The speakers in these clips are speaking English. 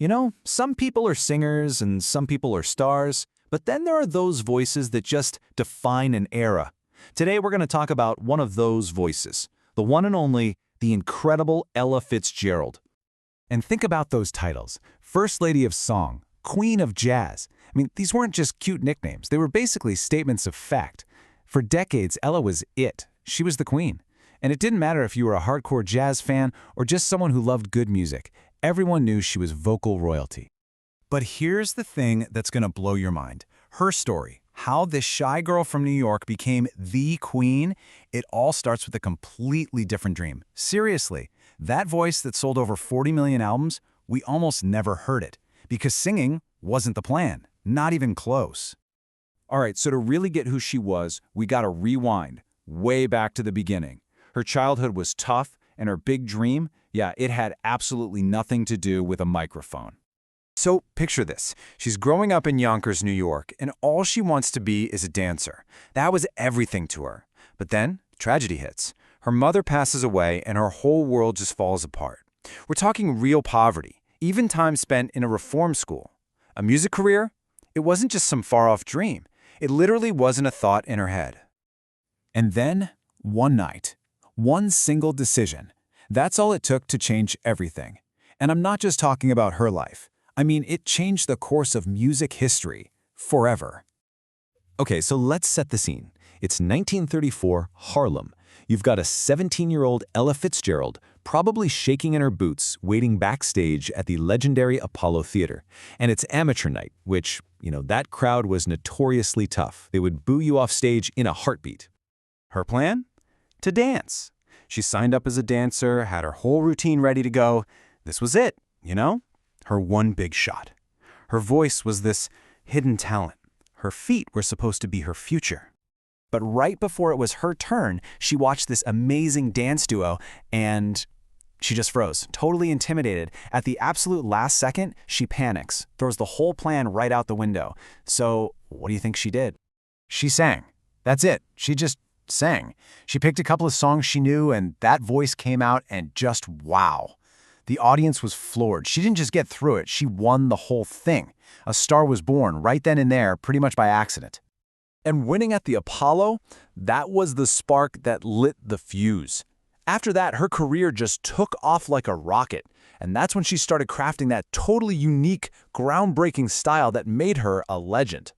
You know, some people are singers and some people are stars, but then there are those voices that just define an era. Today we're going to talk about one of those voices, the one and only, the incredible Ella Fitzgerald. And think about those titles. First Lady of Song, Queen of Jazz. I mean, these weren't just cute nicknames. They were basically statements of fact. For decades, Ella was it. She was the queen. And it didn't matter if you were a hardcore jazz fan or just someone who loved good music. Everyone knew she was vocal royalty. But here's the thing that's going to blow your mind. Her story, how this shy girl from New York became the queen, it all starts with a completely different dream. Seriously, that voice that sold over 40 million albums, we almost never heard it. Because singing wasn't the plan, not even close. All right, so to really get who she was, we gotta rewind, way back to the beginning. Her childhood was tough, and her big dream, it had absolutely nothing to do with a microphone. So picture this. She's growing up in Yonkers, New York, and all she wants to be is a dancer. That was everything to her. But then, tragedy hits. Her mother passes away, and her whole world just falls apart. We're talking real poverty, even time spent in a reform school. A music career? It wasn't just some far-off dream. It literally wasn't a thought in her head. And then, one night, one single decision. That's all it took to change everything. And I'm not just talking about her life. I mean, it changed the course of music history, forever. Okay, so let's set the scene. It's 1934, Harlem. You've got a 17-year-old Ella Fitzgerald, probably shaking in her boots, waiting backstage at the legendary Apollo Theater. And it's amateur night, which, that crowd was notoriously tough. They would boo you off stage in a heartbeat. Her plan? To dance. She signed up as a dancer, had her whole routine ready to go. This was it, her one big shot. Her voice was this hidden talent. Her feet were supposed to be her future. But right before it was her turn, she watched this amazing dance duo, and she just froze, totally intimidated. At the absolute last second, she panics, throws the whole plan right out the window. So what do you think she did? She sang. That's it. She just sang. She picked a couple of songs she knew, and that voice came out, and just wow. The audience was floored. She didn't just get through it, she won the whole thing. A star was born right then and there, pretty much by accident. And winning at the Apollo, that was the spark that lit the fuse. After that, her career just took off like a rocket. And that's when she started crafting that totally unique, groundbreaking style that made her a legend.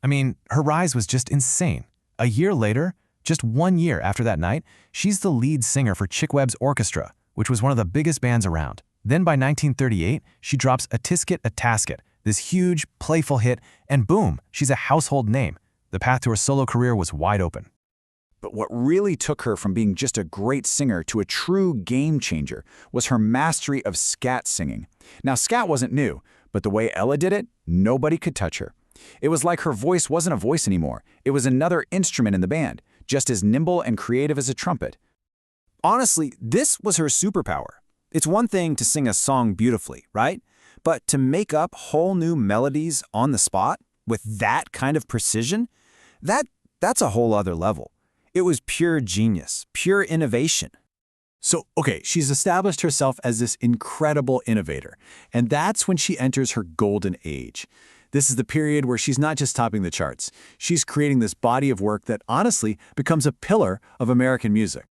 I mean, her rise was just insane. A year later, just 1 year after that night, she's the lead singer for Chick Webb's orchestra, which was one of the biggest bands around. Then by 1938, she drops A-Tisket, A-Tasket, this huge, playful hit, and boom, she's a household name. The path to her solo career was wide open. But what really took her from being just a great singer to a true game changer was her mastery of scat singing. Now, scat wasn't new, but the way Ella did it, nobody could touch her. It was like her voice wasn't a voice anymore. It was another instrument in the band, just as nimble and creative as a trumpet. Honestly, this was her superpower. It's one thing to sing a song beautifully, right? But to make up whole new melodies on the spot with that kind of precision, that's a whole other level. It was pure genius, pure innovation. So, okay, she's established herself as this incredible innovator, and that's when she enters her golden age. This is the period where she's not just topping the charts. She's creating this body of work that honestly becomes a pillar of American music.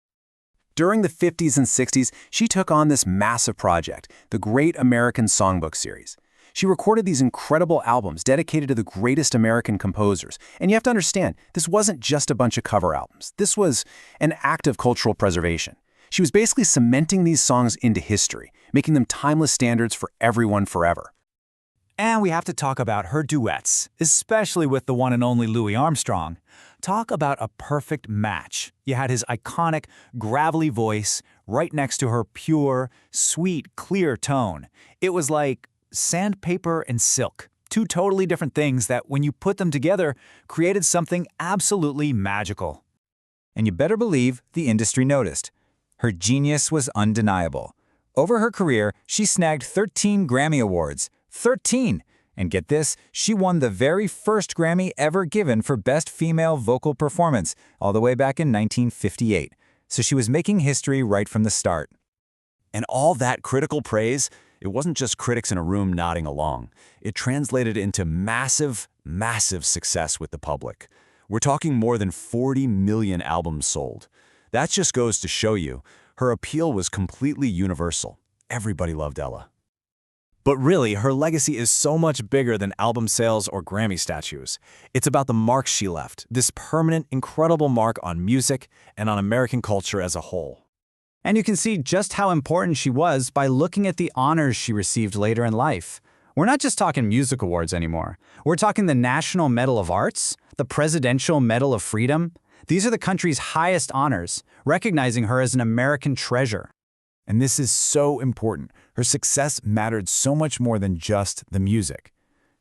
During the 50s and 60s, she took on this massive project, the Great American Songbook series. She recorded these incredible albums dedicated to the greatest American composers. And you have to understand, this wasn't just a bunch of cover albums. This was an act of cultural preservation. She was basically cementing these songs into history, making them timeless standards for everyone forever. And we have to talk about her duets, especially with the one and only Louis Armstrong. Talk about a perfect match. You had his iconic, gravelly voice right next to her pure, sweet, clear tone. It was like sandpaper and silk, two totally different things that, when you put them together, created something absolutely magical. And you better believe the industry noticed. Her genius was undeniable. Over her career, she snagged 13 Grammy Awards. 13! And get this, she won the very first Grammy ever given for Best Female Vocal Performance, all the way back in 1958. So she was making history right from the start. And all that critical praise, It wasn't just critics in a room nodding along. It translated into massive, massive success with the public. We're talking more than 40 million albums sold. That just goes to show you, her appeal was completely universal. Everybody loved Ella. But really, her legacy is so much bigger than album sales or Grammy statues. It's about the mark she left, this permanent, incredible mark on music and on American culture as a whole. And you can see just how important she was by looking at the honors she received later in life. We're not just talking music awards anymore. We're talking the National Medal of Arts, the Presidential Medal of Freedom. These are the country's highest honors, recognizing her as an American treasure. And this is so important. Her success mattered so much more than just the music.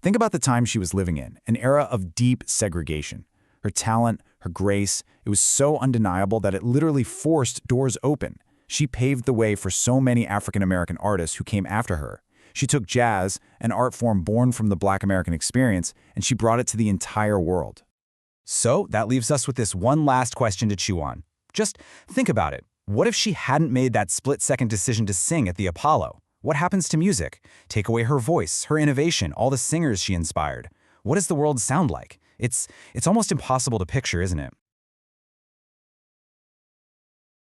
Think about the time she was living in, an era of deep segregation. Her talent, her grace, it was so undeniable that it literally forced doors open. She paved the way for so many African-American artists who came after her. She took jazz, an art form born from the Black American experience, and she brought it to the entire world. So that leaves us with this one last question to chew on. Just think about it. What if she hadn't made that split-second decision to sing at the Apollo? What happens to music? Take away her voice, her innovation, all the singers she inspired. What does the world sound like? It's almost impossible to picture, isn't it?